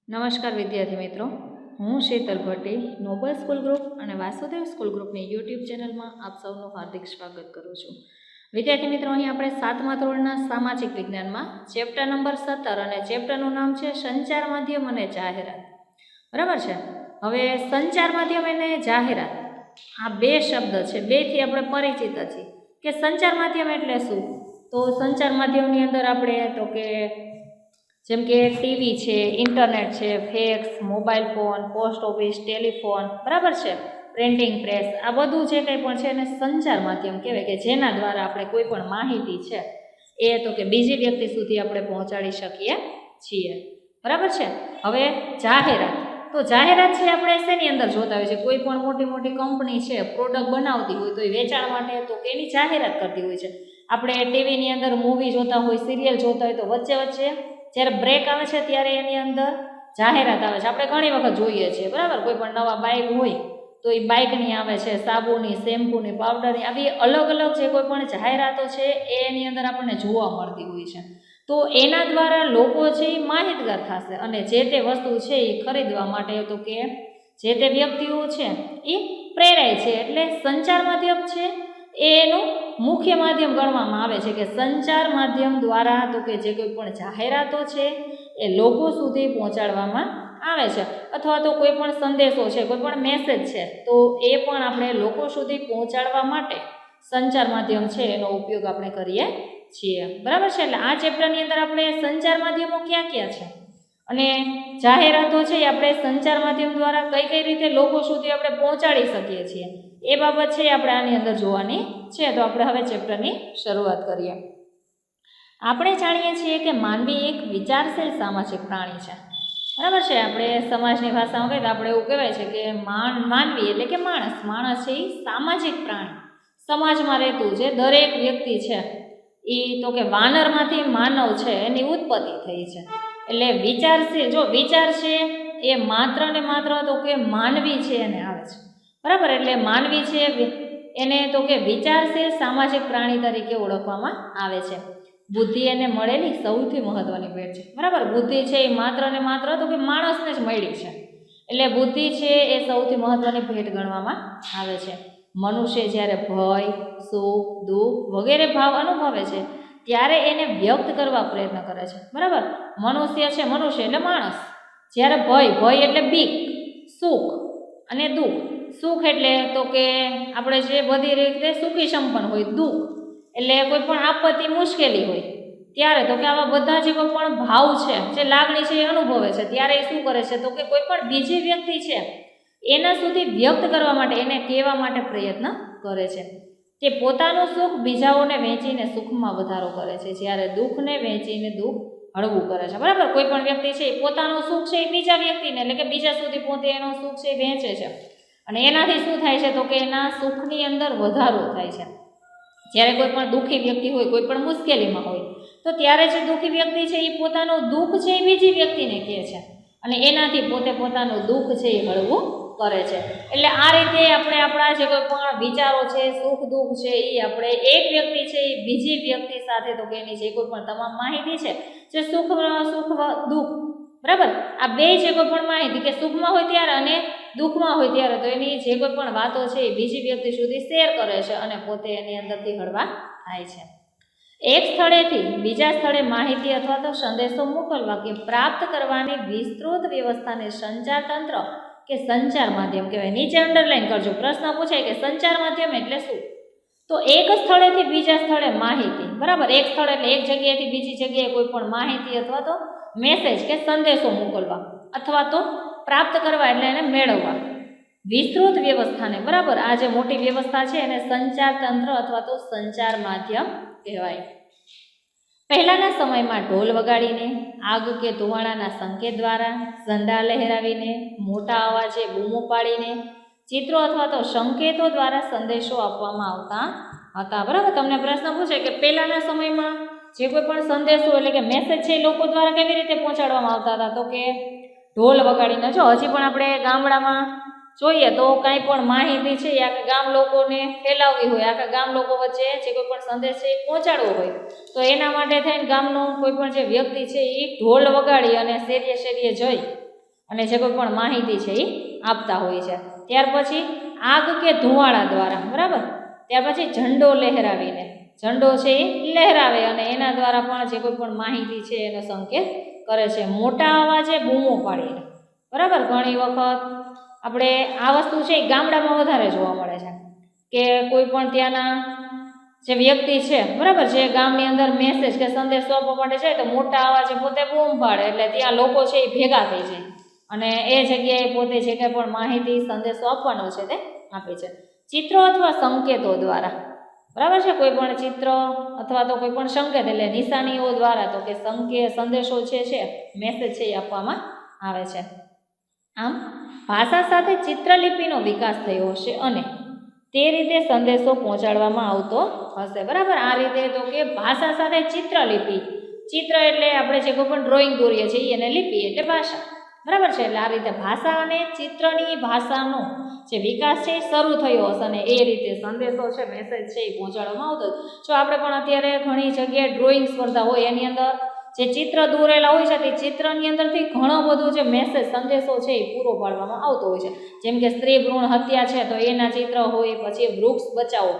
નમસ્કાર વિદ્યાર્થી મિત્રો, હું Shital Bhatti Noble school group અને વાસુદેવ સ્કૂલ ગ્રુપની યુટ્યુબ ચેનલમાં આપ સૌનું હાર્દિક સ્વાગત કરું છું. વિદ્યાર્થી મિત્રો, અહીં આપણે 7મા ધોરણના સામાજિક વિજ્ઞાનમાં ચેપ્ટર નંબર 17 અને ચેપ્ટરનું નામ છે સંચાર માધ્યમ અને જાહેરાત. બરાબર છે. હવે સંચાર માધ્યમ અને જાહેરાત આ બે શબ્દ છે, બેથી આપણે પરિચિત છીએ કે સંચાર માધ્યમ એટલે શું. તો સંચાર માધ્યમની અંદર આપણે તો કે જેમ કે ટીવી છે, ઇન્ટરનેટ છે, fax, mobile phone, post office, telephone, બરાબર છે, પ્રિન્ટિંગ પ્રેસ, આ બધું જે કંઈ પણ છે એને સંચાર માધ્યમ કહેવાય કે જેના દ્વારા આપણે કોઈ પણ માહિતી છે એ તો કે બીજી વ્યક્તિ સુધી આપણે પહોંચાડી શકીએ છીએ. બરાબર છે. હવે જાહેરાત, તો જાહેરાત છે આપણે શેની અંદર જોતા હોય છે, કોઈ પણ મોટી મોટી કંપની છે પ્રોડક્ટ બનાવતી હોય તો એ વેચાણ માટે તો કે એની જાહેરાત કરતી હોય છે. આપણે ટીવીની અંદર મૂવી જોતા હોય, સિરિયલ જોતા હોય તો વચ્ચે વચ્ચે જ્યારે બ્રેક આવે છે ત્યારે એની અંદર જાહેરાત આવે છે. આપણે ઘણી વખત જોઈએ છીએ, બરાબર. કોઈ પણ નવા બાઇક હોય તો એ બાઇકની આવે છે, સાબુની, શેમ્પૂની, પાવડરની, આવી અલગ અલગ જે કોઈ પણ જાહેરાતો છે એ એની અંદર આપણને જોવા મળતી હોય છે. તો એના દ્વારા લોકો છે એ માહિતગાર થશે અને જે તે વસ્તુ છે એ ખરીદવા માટે તો કે જે તે વ્યક્તિઓ છે એ પ્રેરાય છે. એટલે સંચાર માધ્યમ છે એ એનું મુખ્ય માધ્યમ ગણવામાં આવે છે કે સંચાર માધ્યમ દ્વારા તો કે જે કોઈ પણ જાહેરાતો છે એ લોકો સુધી પહોંચાડવામાં આવે છે, અથવા તો કોઈ પણ સંદેશો છે, કોઈ પણ મેસેજ છે તો એ પણ આપણે લોકો સુધી પહોંચાડવા માટે સંચાર માધ્યમ છે એનો ઉપયોગ આપણે કરીએ છીએ. બરાબર છે. એટલે આ ચેપ્ટરની અંદર આપણે સંચાર માધ્યમો ક્યાં ક્યાં છે અને જાહેરાતો છે એ આપણે સંચાર માધ્યમ દ્વારા કઈ કઈ રીતે લોકો સુધી આપણે પહોંચાડી શકીએ છીએ એ બાબત છે આપણે આની અંદર જોવાની છે. તો આપણે હવે ચેપ્ટરની શરૂઆત કરીએ. આપણે જાણીએ છીએ કે માનવી એક વિચારશીલ સામાજિક પ્રાણી છે. બરાબર છે. આપણે સમાજની ભાષામાં કહીએ તો આપણે એવું કહેવાય છે કે માનવી એટલે કે માણસ છે એ સામાજિક પ્રાણી, સમાજમાં રહેતું છે. દરેક વ્યક્તિ છે એ તો કે વાનરમાંથી માનવ છે એની ઉત્પત્તિ થઈ છે. એટલે વિચારશીલ, જો વિચાર છે એ માત્ર ને માત્ર તો કે માનવી છે એને આવે છે. બરાબર. એટલે માનવી છે એને તો કે વિચારશીલ સામાજિક પ્રાણી તરીકે ઓળખવામાં આવે છે. બુદ્ધિ એને મળેલી સૌથી મહત્વની ભેટ છે. બરાબર. બુદ્ધિ છે એ માત્ર ને માત્ર તો કે માણસને જ મળી છે. એટલે બુદ્ધિ છે એ સૌથી મહત્વની ભેટ ગણવામાં આવે છે. મનુષ્ય જ્યારે ભય, સુખ, દુઃખ વગેરે ભાવ અનુભવે છે ત્યારે એને વ્યક્ત કરવા પ્રયત્ન કરે છે. બરાબર. મનુષ્ય એટલે માણસ, જ્યારે ભય એટલે બીક, સુખ અને દુઃખ. સુખ એટલે તો કે આપણે જે બધી રીતે સુખી સંપન્ન હોય, દુઃખ એટલે કોઈ પણ આપત્તિ, મુશ્કેલી હોય ત્યારે તો કે આવા બધા જે કોઈ પણ ભાવ છે, જે લાગણી છે એ અનુભવે છે ત્યારે એ શું કરે છે તો કે કોઈ પણ બીજી વ્યક્તિ છે એના સુધી વ્યક્ત કરવા માટે, એને કહેવા માટે પ્રયત્ન કરે છે. તે પોતાનું સુખ બીજાઓને વહેંચીને સુખમાં વધારો કરે છે, જ્યારે દુઃખને વહેંચીને દુઃખ હળવું કરે છે. બરાબર. કોઈ પણ વ્યક્તિ છે એ પોતાનું સુખ છે એ બીજા વ્યક્તિને એટલે કે બીજા સુધી પોતે એનું સુખ છે એ વહેંચે છે અને એનાથી શું થાય છે તો કે એના સુખની અંદર વધારો થાય છે. જ્યારે કોઈ પણ દુઃખી વ્યક્તિ હોય, કોઈ પણ મુશ્કેલીમાં હોય તો ત્યારે જે દુઃખી વ્યક્તિ છે એ પોતાનું દુઃખ છે એ બીજી વ્યક્તિને કહે છે અને એનાથી પોતે પોતાનું દુઃખ છે એ હળવું કરે છે. એટલે આ રીતે આપણે આપણા જે કોઈ પણ વિચારો છે, સુખ દુઃખ છે એ આપણે એક વ્યક્તિ છે એ બીજી વ્યક્તિ સાથે તો કે એની જે કોઈ પણ તમામ માહિતી છે, જે સુખ દુઃખ, બરાબર, આ બે જે કોઈ પણ માહિતી કે સુખમાં હોય ત્યારે અને દુઃખમાં હોય ત્યારે તો એની જે કોઈ પણ વાતો છે એ બીજી વ્યક્તિ સુધી શેર કરે છે અને પોતે એની અંદરથી હળવા થાય છે. એક સ્થળેથી બીજા સ્થળે માહિતી અથવા તો સંદેશો મોકલવા કે પ્રાપ્ત કરવાની વિસ્તૃત વ્યવસ્થાને સંચાર તંત્ર કે સંચાર માધ્યમ કહેવાય. નીચે અંડરલાઈન કરજો. પ્રશ્ન પૂછાય કે સંચાર માધ્યમ એટલે શું? તો એક સ્થળેથી બીજા સ્થળે માહિતી, બરાબર. એક સ્થળ એટલે એક જગ્યાએથી બીજી જગ્યાએ કોઈ પણ માહિતી અથવા તો મેસેજ કે સંદેશો મોકલવા અથવા તો પ્રાપ્ત કરવા એટલે એને મેળવવા. વિસ્તૃત વ્યવસ્થાને, બરાબર, આ જે મોટી વ્યવસ્થા છે એને સંચાર તંત્ર અથવા તો સંચાર માધ્યમ કહેવાય. પહેલાના સમયમાં ઢોલ વગાડીને, આગ કે ધુમાડાના સંકેત દ્વારા, ઝંડા લહેરાવીને, મોટા અવાજે બૂમો પાડીને, ચિત્રો અથવા તો સંકેતો દ્વારા સંદેશો આપવામાં આવતા હતા. બરાબર. તમને પ્રશ્ન પૂછે કે પહેલાના સમયમાં જે કોઈ પણ સંદેશો એટલે કે મેસેજ છે એ લોકો દ્વારા કેવી રીતે પહોંચાડવામાં આવતા હતા તો કે ઢોલ વગાડીને. જો હજી પણ આપણે ગામડામાં જોઈએ તો કાંઈ પણ માહિતી છે એ આખા ગામ લોકોને ફેલાવવી હોય, આખા ગામ લોકો વચ્ચે જે કોઈ પણ સંદેશ છે એ પહોંચાડવો હોય તો એના માટે થઈને ગામનો કોઈ પણ જે વ્યક્તિ છે એ ઢોલ વગાડી અને શેરીએ શેરીએ જઈ અને જે કોઈ પણ માહિતી છે એ આપતા હોય છે. ત્યાર પછી આગ કે ધુવાળા દ્વારા, બરાબર. ત્યાર પછી ઝંડો લહેરાવીને, ઝંડો છે એ લહેરાવે અને એના દ્વારા પણ જે કોઈ પણ માહિતી છે એનો સંકેત કરે છે. મોટા અવાજે બૂમો પાડીને, બરાબર. ઘણી વખત આપણે આ વસ્તુ છે એ ગામડામાં વધારે જોવા મળે છે કે કોઈ પણ ત્યાંના જે વ્યક્તિ છે, બરાબર, જે ગામની અંદર મેસેજ કે સંદેશો આપવા માટે જાય તો મોટા અવાજે પોતે બૂમ પાડે એટલે ત્યાં લોકો છે એ ભેગા થઈ જાય અને એ જગ્યાએ પોતે જે કંઈ પણ માહિતી સંદેશો આપવાનો છે તે આપે છે. ચિત્રો અથવા સંકેતો દ્વારા, બરાબર છે, કોઈ પણ ચિત્ર અથવા તો કોઈ પણ સંકેત એટલે નિશાનીઓ દ્વારા તો કે સંદેશો છે મેસેજ છે એ આપવામાં આવે છે. આમ ભાષા સાથે ચિત્રલિપિનો વિકાસ થયો હશે અને તે રીતે સંદેશો પહોંચાડવામાં આવતો હશે, બરાબર. આ રીતે તો કે ભાષા સાથે ચિત્રલિપિ, ચિત્ર એટલે આપણે જે કોઈ પણ ડ્રોઈંગ દોરીએ છીએ એને લિપિ એટલે ભાષા, બરાબર છે. એટલે આ રીતે ભાષા અને ચિત્રની ભાષાનો જે વિકાસ છે એ શરૂ થયો હશે અને એ રીતે સંદેશો છે મેસેજ છે એ પહોંચાડવામાં આવતો. જો આપણે પણ અત્યારે ઘણી જગ્યાએ ડ્રોઈંગ સ્પર્ધા હોય એની અંદર જે ચિત્ર દોરેલા હોય છે તે ચિત્રની અંદરથી ઘણો બધો જે મેસેજ સંદેશો છે એ પૂરો પાડવામાં આવતો હોય છે. જેમ કે સ્ત્રી ભ્રૂણ હત્યા છે તો એના ચિત્ર હોય, પછી વૃક્ષ બચાવો,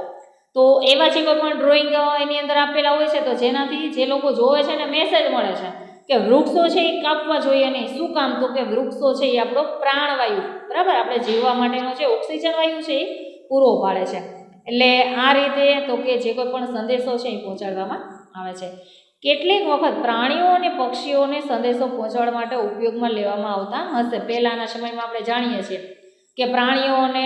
તો એવા જે કોઈ પણ ડ્રોઈંગ એની અંદર આપેલા હોય છે તો જેનાથી જે લોકો જોવે છે ને મેસેજ મળે છે કે વૃક્ષો છે એ કાપવા જોઈએ નહીં. શું કામ? તો કે વૃક્ષો છે એ આપણો પ્રાણવાયુ, બરાબર, આપણે જીવવા માટેનો જે ઓક્સિજન વાયુ છે એ પૂરો પાડે છે. એટલે આ રીતે તો કે જે કોઈ પણ સંદેશો છે એ પહોંચાડવામાં આવે છે. કેટલીક વખત પ્રાણીઓ અને પક્ષીઓને સંદેશો પહોંચાડવા માટે ઉપયોગમાં લેવામાં આવતા હશે. પહેલાંના સમયમાં આપણે જાણીએ છીએ કે પ્રાણીઓ અને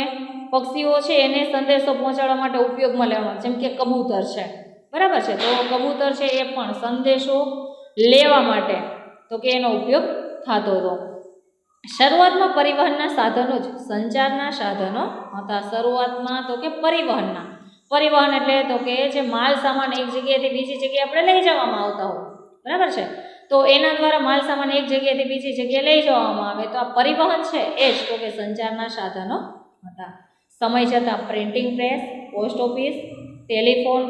પક્ષીઓ છે એને સંદેશો પહોંચાડવા માટે ઉપયોગમાં લેવામાં, જેમ કે કબૂતર છે, બરાબર છે. તો કબૂતર છે એ પણ સંદેશો લેવા માટે તો કે એનો ઉપયોગ થતો હતો. શરૂઆતમાં પરિવહનના સાધનો જ સંચારના સાધનો હતા. શરૂઆતમાં તો કે પરિવહન એટલે તો કે જે માલ સામાન એક જગ્યાએથી બીજી જગ્યાએ આપણે લઈ જવામાં આવતા હોય, બરાબર છે. તો એના દ્વારા માલ સામાન એક જગ્યાએથી બીજી જગ્યાએ લઈ જવામાં આવે તો આ પરિવહન છે એ જ તો કે સંચારના સાધનો હતા. સમય જતાં printing press, post office, telephone,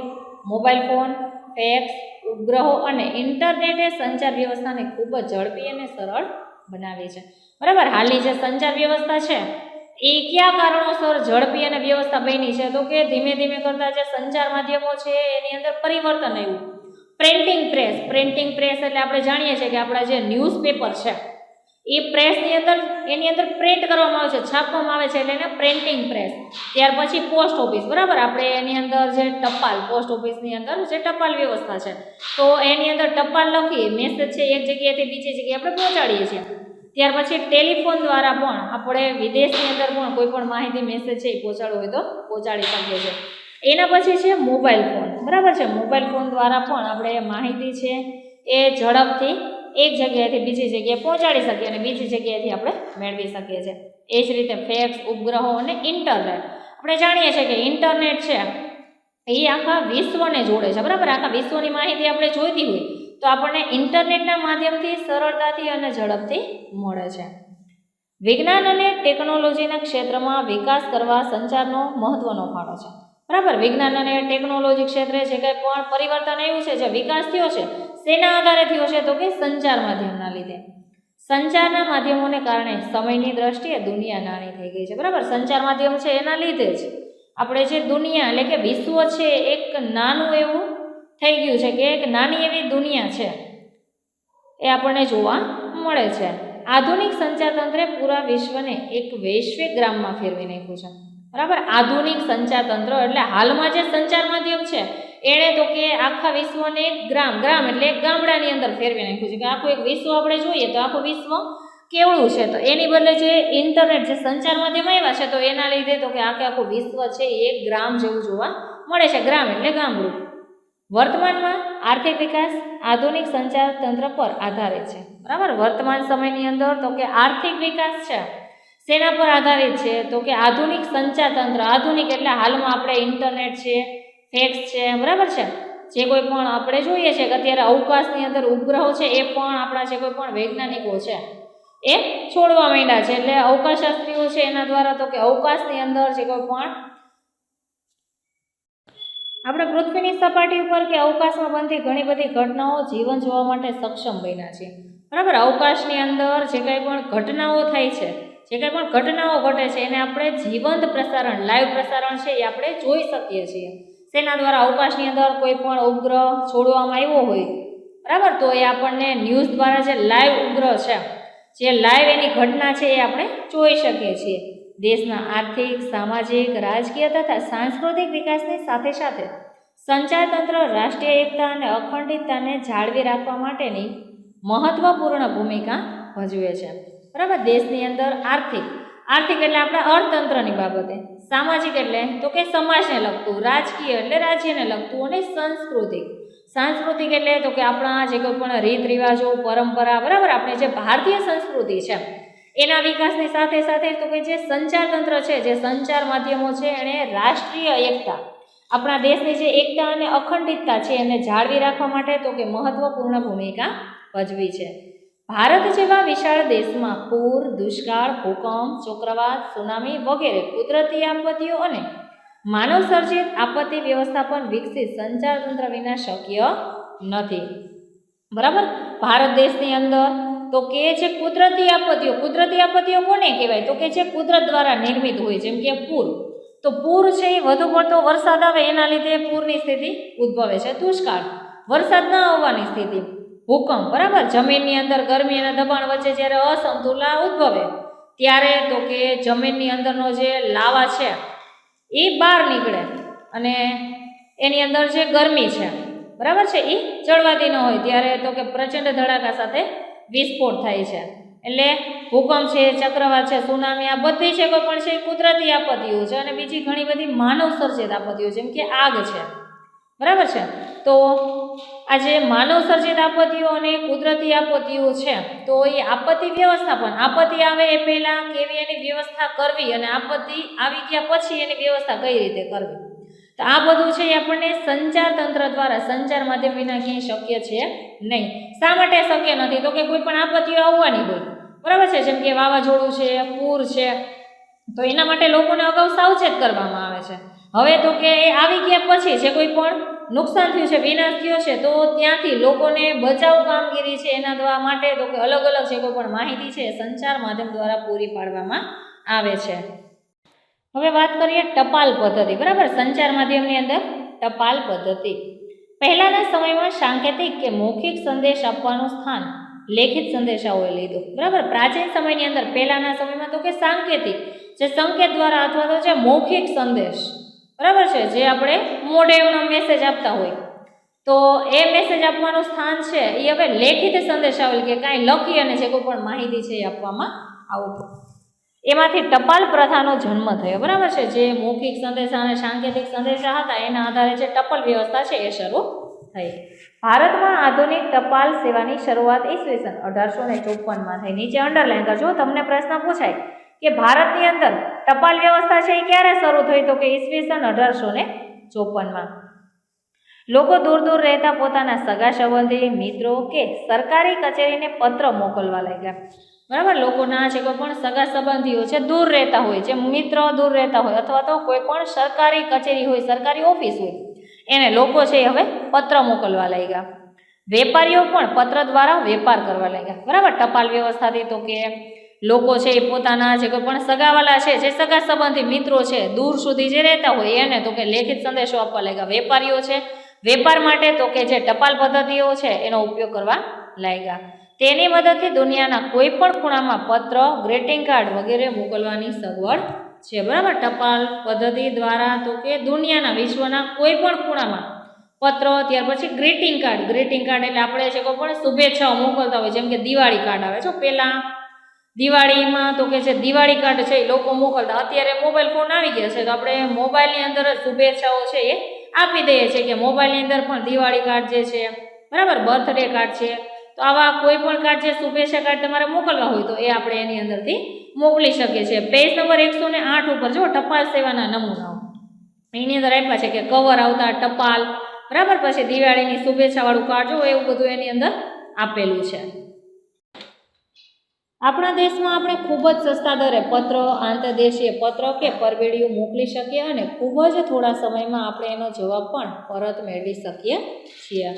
mobile phone, fax, ઉપગ્રહો અને ઇન્ટરનેટે સંચાર વ્યવસ્થાને ખૂબ જ ઝડપી અને સરળ બનાવી છે, બરાબર. હાલની જે સંચાર વ્યવસ્થા છે એ કયા કારણોસર ઝડપી અને વ્યવસ્થા બની છે? તો કે ધીમે ધીમે કરતા જે સંચાર માધ્યમો છે એની અંદર પરિવર્તન આવ્યું. પ્રિન્ટિંગ પ્રેસ એટલે આપણે જાણીએ છીએ કે આપણા જે ન્યૂઝપેપર છે એ પ્રેસની અંદર એની અંદર પ્રિન્ટ કરવામાં આવે છે, છાપવામાં આવે છે એટલે એને પ્રિન્ટિંગ પ્રેસ. ત્યાર પછી પોસ્ટ ઓફિસ, બરાબર, આપણે એની અંદર જે ટપાલ, પોસ્ટ ઓફિસની અંદર જે ટપાલ વ્યવસ્થા છે તો એની અંદર ટપાલ લખી મેસેજ છે એક જગ્યાએથી બીજી જગ્યાએ આપણે પહોંચાડીએ છીએ. ત્યાર પછી ટેલિફોન દ્વારા પણ આપણે વિદેશની અંદર પણ કોઈ પણ માહિતી મેસેજ છે એ પહોંચાડવો હોય તો પહોંચાડી શકીએ છીએ. એના પછી છે મોબાઈલ ફોન, બરાબર છે. મોબાઈલ ફોન દ્વારા પણ આપણે માહિતી છે એ ઝડપથી એક જગ્યાએથી બીજી જગ્યાએ પહોંચાડી શકીએ અને બીજી જગ્યાએથી આપણે મેળવી શકીએ છીએ. એ જ રીતે ફેક્સ, ઉપગ્રહો અને ઇન્ટરનેટ, આપણે જાણીએ છીએ કે ઇન્ટરનેટ છે એ આખા વિશ્વને જોડે છે, બરાબર. આખા વિશ્વની માહિતી આપણે જોઈતી હોય તો આપણને ઇન્ટરનેટના માધ્યમથી સરળતાથી અને ઝડપથી મળે છે. વિજ્ઞાન અને ટેકનોલોજીના ક્ષેત્રમાં વિકાસ કરવા સંચારનો મહત્વનો ફાળો છે, બરાબર. વિજ્ઞાન અને ટેકનોલોજી ક્ષેત્રે જે કંઈ પણ પરિવર્તન આવ્યું છે, જે વિકાસ થયો છે, શેના આધારે થયો છે? તો કે સંચાર માધ્યમના લીધે. સંચારના માધ્યમોને કારણે સમયની દ્રષ્ટિએ દુનિયા નાની થઈ ગઈ છે, બરાબર. સંચાર માધ્યમ છે એના લીધે જ આપણે જે દુનિયા એટલે કે વિશ્વ છે એક નાનું એવું થઈ ગયું છે કે એક નાની એવી દુનિયા છે એ આપણને જોવા મળે છે. આધુનિક સંચાર તંત્રે પૂરા વિશ્વને એક વૈશ્વિક ગ્રામમાં ફેરવી નાખ્યું છે, બરાબર. આધુનિક સંચાર તંત્ર એટલે હાલમાં જે સંચાર માધ્યમ છે એણે તો કે આખા વિશ્વને એક ગ્રામ એટલે એક ગામડાની અંદર ફેરવી નાખ્યું છે કે આખું એક વિશ્વ આપણે જોઈએ તો આખું વિશ્વ કેવડું છે. તો એની બદલે જે ઇન્ટરનેટ જે સંચાર માધ્યમ આવ્યા છે તો એના લીધે તો કે આખું વિશ્વ છે એ એક ગ્રામ જેવું જોવા મળે છે. ગ્રામ એટલે ગામડું. વર્તમાનમાં આર્થિક વિકાસ આધુનિક સંચાર તંત્ર પર આધારિત છે, બરાબર. વર્તમાન સમયની અંદર તો કે આર્થિક વિકાસ છે શેના પર આધારિત છે? તો કે આધુનિક સંચાર તંત્ર. આધુનિક એટલે હાલમાં આપણે ઇન્ટરનેટ છે, ફેક્સ છે, બરાબર છે. જે કોઈ પણ આપણે જોઈએ છે કે અત્યારે અવકાશની અંદર ઉપગ્રહો છે એ પણ આપણા જે કોઈ પણ વૈજ્ઞાનિકો છે એ છોડવા માંડ્યા છે. એટલે અવકાશશાસ્ત્રીઓ છે એના દ્વારા તો કે અવકાશની અંદર જે કોઈ પણ આપણે પૃથ્વીની સપાટી ઉપર કે અવકાશમાં બનતી ઘણી બધી ઘટનાઓ જીવન જોવા માટે સક્ષમ બન્યા છે. બરાબર, અવકાશની અંદર જે કંઈ પણ ઘટનાઓ થાય છે, જે કંઈ પણ ઘટનાઓ ઘટે છે એને આપણે જીવંત પ્રસારણ, લાઈવ પ્રસારણ છે એ આપણે જોઈ શકીએ છીએ. શેના દ્વારા? અવકાશની અંદર કોઈ પણ ઉપગ્રહ છોડવામાં આવ્યો હોય, બરાબર, તો એ આપણને ન્યૂઝ દ્વારા જે લાઈવ ઉપગ્રહ છે, જે લાઈવ એની ઘટના છે એ આપણે જોઈ શકીએ છીએ. દેશના આર્થિક, સામાજિક, રાજકીય તથા સાંસ્કૃતિક વિકાસની સાથે સાથે સંચાર તંત્ર રાષ્ટ્રીય એકતા અને અખંડિતતાને જાળવી રાખવા માટેની મહત્વપૂર્ણ ભૂમિકા ભજવે છે. બરાબર, દેશની અંદર આર્થિક એટલે આપણા અર્થતંત્રની બાબતે, સામાજિક એટલે તો કે સમાજને લગતું, રાજકીય એટલે રાજ્યને લગતું, અને સાંસ્કૃતિક એટલે તો કે આપણા જે કોઈ પણ રીત રિવાજો, પરંપરા, બરાબર, આપણી જે ભારતીય સંસ્કૃતિ છે એના વિકાસની સાથે સાથે તો કે જે સંચાર તંત્ર છે, જે સંચાર માધ્યમો છે, એણે રાષ્ટ્રીય એકતા, આપણા દેશની જે એકતા અને અખંડિતતા છે એને જાળવી રાખવા માટે તો કે મહત્વપૂર્ણ ભૂમિકા ભજવી છે. ભારત જેવા વિશાળ દેશમાં પૂર, દુષ્કાળ, ભૂકંપ, ચક્રવાત, સુનામી વગેરે કુદરતી આપત્તિઓ અને માનવ સર્જિત આપત્તિ વ્યવસ્થાપન વિકસિત સંચાર તંત્ર વિના શક્ય નથી. બરાબર, ભારત દેશની અંદર તો કે જે કુદરતી આપત્તિઓ કોને કહેવાય? તો કે જે કુદરત દ્વારા નિર્મિત હોય, જેમ કે પૂર. તો પૂર છે એ વધુ પડતો વરસાદ આવે એના લીધે પૂરની સ્થિતિ ઉદ્ભવે છે. દુષ્કાળ, વરસાદ ન આવવાની સ્થિતિ. ભૂકંપ, બરાબર, જમીનની અંદર ગરમી અને દબાણ વચ્ચે જ્યારે અસમતુલા ઉદ્ભવે ત્યારે તો કે જમીનની અંદરનો જે લાવા છે એ બહાર નીકળે અને એની અંદર જે ગરમી છે, બરાબર છે, એ જળવાતી ન હોય ત્યારે તો કે પ્રચંડ ધડાકા સાથે વિસ્ફોટ થાય છે. એટલે ભૂકંપ છે, ચક્રવાત છે, સુનામી, આ બધી છે કોઈ પણ છે કુદરતી આપત્તિઓ છે. અને બીજી ઘણી બધી માનવ સર્જિત આપત્તિઓ, જેમ કે આગ છે, બરાબર છે. તો આ જે માનવ સર્જિત આપત્તિઓ અને કુદરતી આપત્તિઓ છે, તો એ આપત્તિ વ્યવસ્થાપન, આપત્તિ આવે એ પહેલાં કેવી એની વ્યવસ્થા કરવી અને આપત્તિ આવી ગયા પછી એની વ્યવસ્થા કઈ રીતે કરવી, તો આ બધું છે એ આપણને સંચાર તંત્ર દ્વારા, સંચાર માધ્યમ વિના ક્યાંય શક્ય છે નહીં. શા માટે શક્ય નથી? તો કે કોઈ પણ આપત્તિઓ આવવાની હોય, બરાબર છે, જેમ કે વાવાઝોડું છે, પૂર છે, તો એના માટે લોકોને અગાઉ સાવચેત કરવામાં આવે છે. હવે તો કે એ આવી ગયા પછી જે કોઈ પણ નુકસાન થયું છે, વિનાશ થયો છે, તો ત્યાંથી લોકોને બચાવ કામગીરી છે એના દ્વારા માટે તો કે અલગ અલગ જે કોઈ પણ માહિતી છે સંચાર માધ્યમ દ્વારા પૂરી પાડવામાં આવે છે. હવે વાત કરીએ ટપાલ પદ્ધતિ, બરાબર, સંચાર માધ્યમની અંદર ટપાલ પદ્ધતિ. પહેલાના સમયમાં સાંકેતિક કે મૌખિક સંદેશ આપવાનું સ્થાન લેખિત સંદેશાઓએ લીધું. બરાબર, પ્રાચીન સમયની અંદર પહેલાના સમયમાં તો કે સાંકેતિક, જે સંકેત દ્વારા અથવા તો જે મૌખિક સંદેશ, બરાબર છે, જે આપણે મોઢે એમનો મેસેજ આપતા હોય, તો એ મેસેજ આપવાનું સ્થાન છે એ હવે લેખિત સંદેશાવલી કે કાંઈ લખી અને જે કોઈ પણ માહિતી છે એ આપવામાં આવતું. એમાંથી ટપાલ પ્રથાનો જન્મ થયો, બરાબર છે. જે મૌખિક સંદેશા અને સાંકેતિક સંદેશા હતા એના આધારે જે ટપાલ વ્યવસ્થા છે એ શરૂ થઈ. ભારતમાં આધુનિક ટપાલ સેવાની શરૂઆત ઈસવીસન 1854માં થઈ. નીચે અંડરલાઈન કરજો, તમને પ્રશ્ન પૂછાય કે ભારતની અંદર ટપાલ વ્યવસ્થા છે એ ક્યારે શરૂ થઈ? તો કે ઈસવીસન 1854માં. લોકો દૂર દૂર રહેતા પોતાના સગા સંબંધી, મિત્રો કે સરકારી કચેરીને પત્ર મોકલવા લાગ્યા. બરાબર, લોકોના જે કોઈ પણ સગા સંબંધીઓ છે દૂર રહેતા હોય, જે મિત્રો દૂર રહેતા હોય, અથવા તો કોઈ પણ સરકારી કચેરી હોય, સરકારી ઓફિસ હોય, એને લોકો છે હવે પત્ર મોકલવા લાગ્યા. વેપારીઓ પણ પત્ર દ્વારા વેપાર કરવા લાગ્યા. બરાબર, ટપાલ વ્યવસ્થાથી તો કે લોકો છે એ પોતાના જે કોઈ પણ સગાવાલા છે, જે સગા સંબંધી મિત્રો છે દૂર સુધી જે રહેતા હોય એને તો કે લેખિત સંદેશો આપવા લાગ્યા. વેપારીઓ છે વેપાર માટે તો કે જે ટપાલ પદ્ધતિઓ છે એનો ઉપયોગ કરવા લાગ્યા. તેની મદદથી દુનિયાના કોઈ પણ ખૂણામાં પત્ર, ગ્રીટિંગ કાર્ડ વગેરે મોકલવાની સગવડ છે. બરાબર, ટપાલ પદ્ધતિ દ્વારા તો કે દુનિયાના, વિશ્વના કોઈ પણ ખૂણામાં પત્ર, ત્યાર પછી ગ્રીટિંગ કાર્ડ એટલે આપણે જે કોઈ પણ શુભેચ્છાઓ મોકલતા હોય, જેમ કે દિવાળી કાર્ડ આવે છે. પહેલાં દિવાળીમાં તો કે જે દિવાળી કાર્ડ છે એ લોકો મોકલતા. અત્યારે મોબાઈલ ફોન આવી ગયા છે તો આપણે મોબાઈલની અંદર જ શુભેચ્છાઓ છે એ આપી દઈએ છીએ કે મોબાઈલની અંદર પણ દિવાળી કાર્ડ જે છે, બરાબર, બર્થડે કાર્ડ છે, તો આવા કોઈ પણ કાર્ડ જે શુભેચ્છા કાર્ડ તમારે મોકલવા હોય તો એ આપણે એની અંદરથી મોકલી શકીએ છીએ. પેજ નંબર 108 ઉપર જો ટપાલ સેવાના નમૂનાઓ એની અંદર આપ્યા છે કે કવર આવતા ટપાલ, બરાબર, પછી દિવાળીની શુભેચ્છાવાળું કાર્ડ જો એવું બધું એની અંદર આપેલું છે. આપણા દેશમાં આપણે ખૂબ જ સસ્તા દરે પત્ર, આંતરદેશીય પત્ર કે પરબીડિયું મોકલી શકીએ અને ખૂબ જ થોડા સમયમાં આપણે એનો જવાબ પણ પરત મેળવી શકીએ છીએ.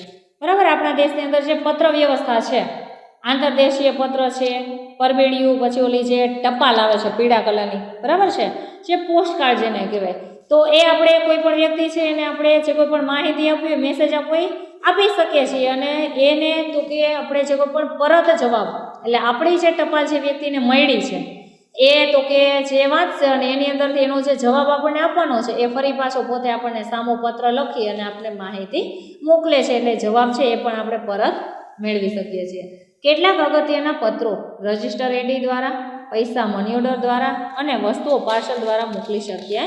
બરાબર, આપણા દેશની અંદર જે પત્ર વ્યવસ્થા છે આંતરદેશીય પત્ર છે, પરબેડિયું, પછી ઓલી જે ટપાલ આવે છે પીળા કલરની, બરાબર છે, જે પોસ્ટકાર્ડ જેને કહેવાય, તો એ આપણે કોઈ પણ વ્યક્તિ છે એને આપણે જે કોઈ પણ માહિતી આપવી હોય, મેસેજ આપવો હોય આપી શકીએ છીએ. અને એને તો કે આપણે જે કોઈ પણ પરત જવાબ, એટલે આપણી જે ટપાલ જે વ્યક્તિને મળી છે એ તો કે જે વાંચશે અને એની અંદરથી એનો જે જવાબ આપણને આપવાનો છે એ ફરી પાછો પોતે આપણને સામો પત્ર લખી અને આપણે માહિતી મોકલે છે, એટલે જવાબ છે એ પણ આપણે પરત મેળવી શકીએ છીએ. કેટલાક અગત્યના પત્રો રજિસ્ટર એડી દ્વારા, પૈસા મની ઓર્ડર દ્વારા અને વસ્તુઓ પાર્સલ દ્વારા મોકલી શકીએ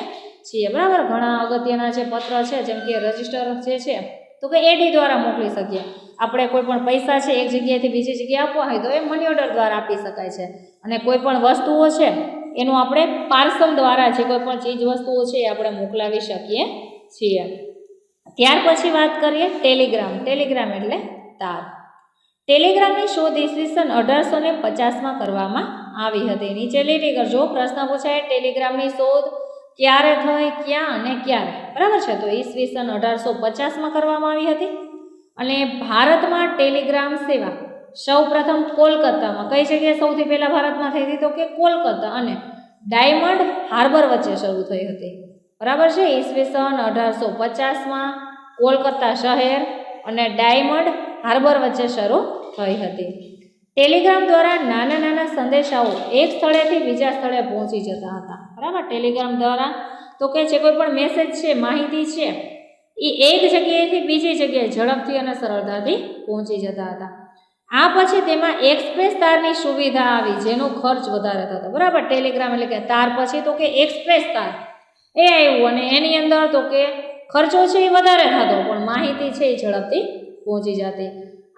છીએ. બરાબર, ઘણા અગત્યના જે પત્ર છે જેમ કે રજિસ્ટર જે છે તો કે એડી દ્વારા મોકલી શકીએ. આપણે કોઈ પણ પૈસા છે એક જગ્યાએથી બીજી જગ્યાએ આપવા હોય તો એ મની ઓર્ડર દ્વારા આપી શકાય છે. અને કોઈ પણ વસ્તુઓ છે એનું આપણે પાર્સલ દ્વારા જે કોઈ પણ ચીજ વસ્તુઓ છે એ આપણે મોકલાવી શકીએ છીએ. ત્યાર પછી વાત કરીએ ટેલિગ્રામ. ટેલિગ્રામ એટલે તાર. ટેલિગ્રામની શોધ ઈસવીસન 1850માં કરવામાં આવી હતી. નીચે લીટી કરજો. પ્રશ્ન પૂછાય ટેલિગ્રામની શોધ ક્યારે થઈ, ક્યાં અને ક્યારે? બરાબર છે, તો ઈસવીસન 1850માં કરવામાં આવી હતી. અને ભારતમાં ટેલિગ્રામ સેવા સૌપ્રથમ કોલકાતામાં, કઈ જગ્યાએ સૌથી પહેલા ભારતમાં થઈ હતી તો કે કોલકાતા અને ડાયમંડ હાર્બર વચ્ચે શરૂ થઈ હતી. બરાબર છે, ઈસવીસન 1850માં કોલકાતા શહેર અને ડાયમંડ હાર્બર વચ્ચે શરૂ થઈ હતી. ટેલિગ્રામ દ્વારા નાના નાના સંદેશાઓ એક સ્થળેથી બીજા સ્થળે પહોંચી જતા હતા. બરાબર, ટેલિગ્રામ દ્વારા તો કે જે કોઈ પણ મેસેજ છે, માહિતી છે એ એક જગ્યાએથી બીજી જગ્યાએ ઝડપથી અને સરળતાથી પહોંચી જતા હતા. આ પછી તેમાં એક્સપ્રેસ તારની સુવિધા આવી જેનો ખર્ચ વધારે થતો. બરાબર, ટેલિગ્રામ એટલે કે તાર પછી તો કે એક્સપ્રેસ તાર એ આવ્યું અને એની અંદર તો કે ખર્ચો છે એ વધારે થતો પણ માહિતી છે એ ઝડપથી પહોંચી જતી.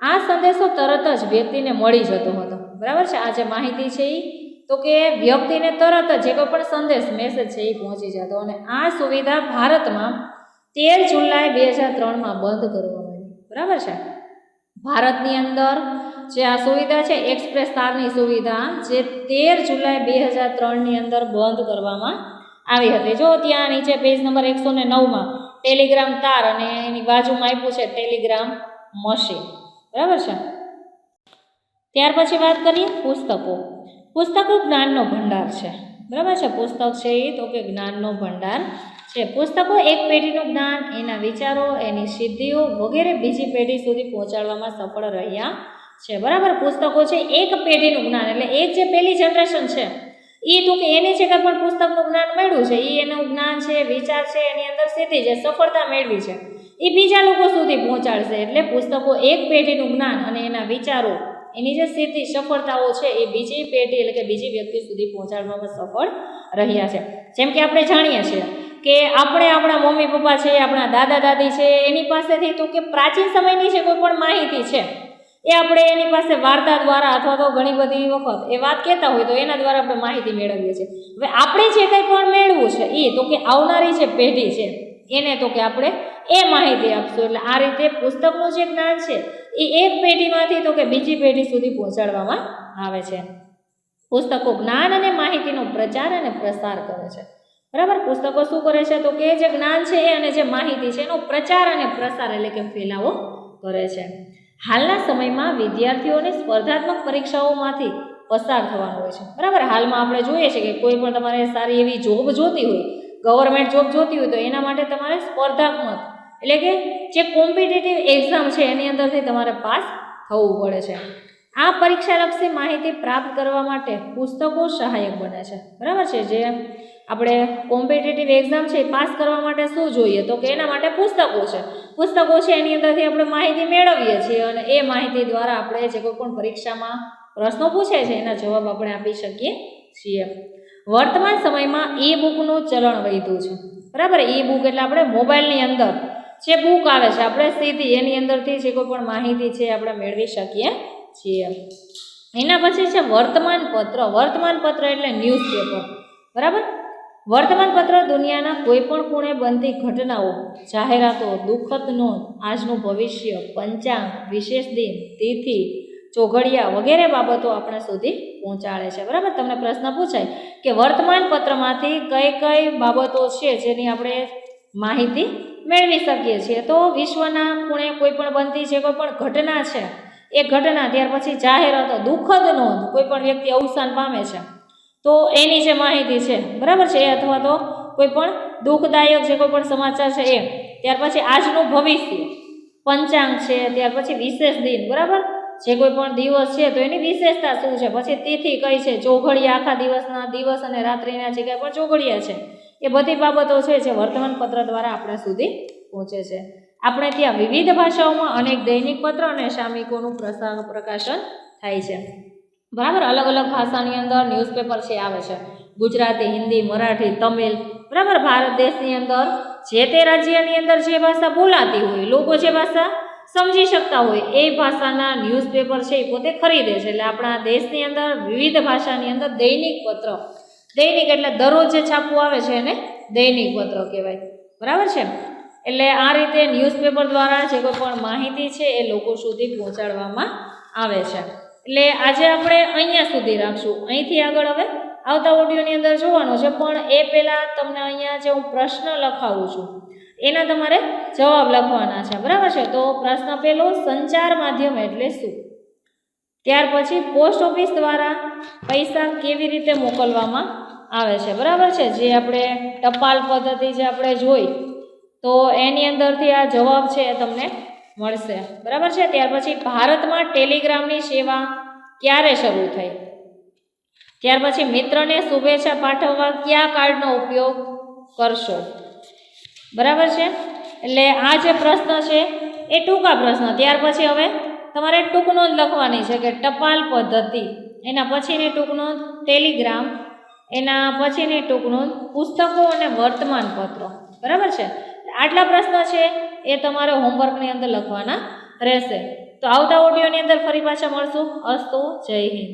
આ સંદેશો તરત જ વ્યક્તિને મળી જતો હતો. બરાબર છે, આ જે માહિતી છે એ તો કે વ્યક્તિને તરત જ જે કોઈ પણ સંદેશ મેસેજ છે એ પહોંચી જતો. અને આ સુવિધા ભારતમાં 13 જુલાઈ 2003માં બંધ કરવામાં આવી. બરાબર છે, ભારતની અંદર જે આ સુવિધા છે એક્સપ્રેસ તારની સુવિધા જે 13 જુલાઈ 2003ની અંદર બંધ કરવામાં આવી હતી. જો ત્યાં નીચે પેજ નંબર 109માં ટેલિગ્રામ તાર અને એની બાજુમાં આપ્યું છે ટેલિગ્રામ મશીન. બરાબર છે. ત્યાર પછી વાત કરીએ પુસ્તકો. પુસ્તકો જ્ઞાનનો ભંડાર છે. બરાબર છે, પુસ્તક છે એ તો કે જ્ઞાનનો ભંડાર છે. પુસ્તકો એક પેઢીનું જ્ઞાન, એના વિચારો, એની સિદ્ધિઓ વગેરે બીજી પેઢી સુધી પહોંચાડવામાં સફળ રહ્યા છે. બરાબર, પુસ્તકો છે એક પેઢીનું જ્ઞાન, એટલે એક જે પહેલી જનરેશન છે એ તો કે એને જે કંઈ પણ પુસ્તકનું જ્ઞાન મળ્યું છે એ એનું જ્ઞાન છે, વિચાર છે, એની અંદર સિદ્ધિ છે, સફળતા મેળવી છે એ બીજા લોકો સુધી પહોંચાડશે. એટલે પુસ્તકો એક પેઢીનું જ્ઞાન અને એના વિચારો, એની જે સિદ્ધિ સફળતાઓ છે એ બીજી પેઢી એટલે કે બીજી વ્યક્તિ સુધી પહોંચાડવામાં સફળ રહ્યા છે. જેમ કે આપણે જાણીએ છીએ કે આપણે આપણા મમ્મી પપ્પા છે, આપણા દાદા દાદી છે એની પાસેથી તો કે પ્રાચીન સમયની જે કોઈ પણ માહિતી છે એ આપણે એની પાસે વાર્તા દ્વારા અથવા તો ઘણી બધી વખત એ વાત કહેતા હોય તો એના દ્વારા આપણે માહિતી મેળવીએ છીએ. હવે આપણે જે કંઈ પણ મેળવું છે એ તો કે આવનારી જે પેઢી છે એને તો કે આપણે એ માહિતી આપશું. એટલે આ રીતે પુસ્તકનું જે જ્ઞાન છે એ એક પેઢીમાંથી તો કે બીજી પેઢી સુધી પહોંચાડવામાં આવે છે. પુસ્તકો જ્ઞાન અને માહિતીનો પ્રચાર અને પ્રસાર કરે છે. બરાબર, પુસ્તકો શું કરે છે તો કે જે જ્ઞાન છે એ અને જે માહિતી છે એનો પ્રચાર અને પ્રસાર એટલે કે ફેલાવો કરે છે. હાલના સમયમાં વિદ્યાર્થીઓને સ્પર્ધાત્મક પરીક્ષાઓમાંથી પસાર થવાનું હોય છે. બરાબર, હાલમાં આપણે જોઈએ છીએ કે કોઈ પણ તમારે સારી એવી જોબ જોતી હોય, ગવર્મેન્ટ જોબ જોતી હોય તો એના માટે તમારે સ્પર્ધાત્મક એટલે કે જે કોમ્પિટિટિવ એક્ઝામ છે એની અંદરથી તમારે પાસ થવું પડે છે. આ પરીક્ષાલક્ષી માહિતી પ્રાપ્ત કરવા માટે પુસ્તકો સહાયક બને છે. બરાબર છે, જે આપણે કોમ્પિટિટિવ એક્ઝામ છે એ પાસ કરવા માટે શું જોઈએ તો કે એના માટે પુસ્તકો છે. પુસ્તકો છે એની અંદરથી આપણે માહિતી મેળવીએ છીએ અને એ માહિતી દ્વારા આપણે જે કોઈ પણ પરીક્ષામાં પ્રશ્નો પૂછે છે એના જવાબ આપણે આપી શકીએ છીએ. વર્તમાન સમયમાં ઈ બુકનું ચલણ વધ્યું છે. બરાબર, ઈ બુક એટલે આપણે મોબાઈલની અંદર જે બુક આવે છે આપણે સીધી એની અંદરથી જે કોઈ પણ માહિતી છે આપણે મેળવી શકીએ છીએ. એના પછી છે વર્તમાન પત્ર. વર્તમાન પત્ર એટલે ન્યૂઝપેપર. બરાબર, વર્તમાન પત્ર દુનિયાના કોઈ પણ ખૂણે બનતી ઘટનાઓ, જાહેરાતો, દુઃખદ નોંધ, આજનું ભવિષ્ય, પંચાંગ, વિશેષ દિન, તિથિ, ચોઘડિયા વગેરે બાબતો આપણા સુધી પહોંચાડે છે. બરાબર, તમને પ્રશ્ન પૂછાય કે વર્તમાન પત્રમાંથી કઈ કઈ બાબતો છે જેની આપણે માહિતી મેળવી શકીએ છીએ તો વિશ્વના ખૂણે કોઈ પણ બનતી જે કોઈ પણ ઘટના છે એક ઘટના, ત્યાર પછી જાહેરાતો, દુઃખદ નોંધ, કોઈ પણ વ્યક્તિ અવસાન પામે છે તો એની જે માહિતી છે, બરાબર છે, એ અથવા તો કોઈ પણ દુઃખદાયક જે કોઈ પણ સમાચાર છે એ, ત્યાર પછી આજનું ભવિષ્ય, પંચાંગ છે, ત્યાર પછી વિશેષ દિન, બરાબર, જે કોઈ પણ દિવસ છે તો એની વિશેષતા શું છે, પછી તિથિ કઈ છે, ચોઘડિયા, આખા દિવસના દિવસ અને રાત્રિના જે કાંઈ પણ ચોઘડિયા છે, એ બધી બાબતો છે જે વર્તમાનપત્ર દ્વારા આપણા સુધી પહોંચે છે. આપણે ત્યાં વિવિધ ભાષાઓમાં અનેક દૈનિક પત્ર અને સામયિકોનું પ્રકાશન થાય છે, બરાબર. અલગ અલગ ભાષાની અંદર ન્યૂઝપેપર છે આવે છે, ગુજરાતી, હિન્દી, મરાઠી, તમિલ, બરાબર. ભારત દેશની અંદર જે તે રાજ્યની અંદર જે ભાષા બોલાતી હોય, લોકો જે ભાષા સમજી શકતા હોય એ ભાષાના ન્યૂઝપેપર છે એ પોતે ખરીદે છે. એટલે આપણા દેશની અંદર વિવિધ ભાષાની અંદર દૈનિક પત્ર, દૈનિક એટલે દરરોજ જે છાપવું આવે છે એને દૈનિક પત્ર કહેવાય, બરાબર છે. એટલે આ રીતે ન્યૂઝપેપર દ્વારા જે કોઈ પણ માહિતી છે એ લોકો સુધી પહોંચાડવામાં આવે છે. એટલે આજે આપણે અહીંયા સુધી રાખશું. અહીંથી આગળ હવે આવતા ઓડિયોની અંદર જોવાનું છે, પણ એ પહેલાં તમને અહીંયા જે હું પ્રશ્ન લખાવું છું એના તમારે જવાબ લખવાના છે, બરાબર છે. તો પ્રશ્ન પહેલો, સંચાર માધ્યમ એટલે શું? ત્યાર પછી પોસ્ટ ઓફિસ દ્વારા પૈસા કેવી રીતે મોકલવામાં આવે છે, બરાબર છે. જે આપણે ટપાલ પદ્ધતિ જે આપણે જોઈ તો એની અંદરથી આ જવાબ છે એ તમને મળશે, બરાબર છે. ત્યાર પછી ભારતમાં ટેલિગ્રામની સેવા ક્યારે શરૂ થઈ? ત્યાર પછી મિત્રને શુભેચ્છા પાઠવવા કયા કાર્ડનો ઉપયોગ કરશો, બરાબર છે. એટલે આ જે પ્રશ્ન છે એ ટૂંકા પ્રશ્ન. ત્યાર પછી હવે તમારે ટૂંકનોંધ લખવાની છે કે ટપાલ પદ્ધતિ, એના પછીની ટૂંકનોંધ ટેલિગ્રામ, એના પછીની ટૂંકનોંધ પુસ્તકો અને વર્તમાનપત્રો, બરાબર છે. આટલા પ્રશ્ન છે એ તમારે હોમવર્કની અંદર લખવાના રહેશે. તો આવતા ઓડિયોની અંદર ફરી પાછા મળશું. અસ્તુ, જય હિન્દ.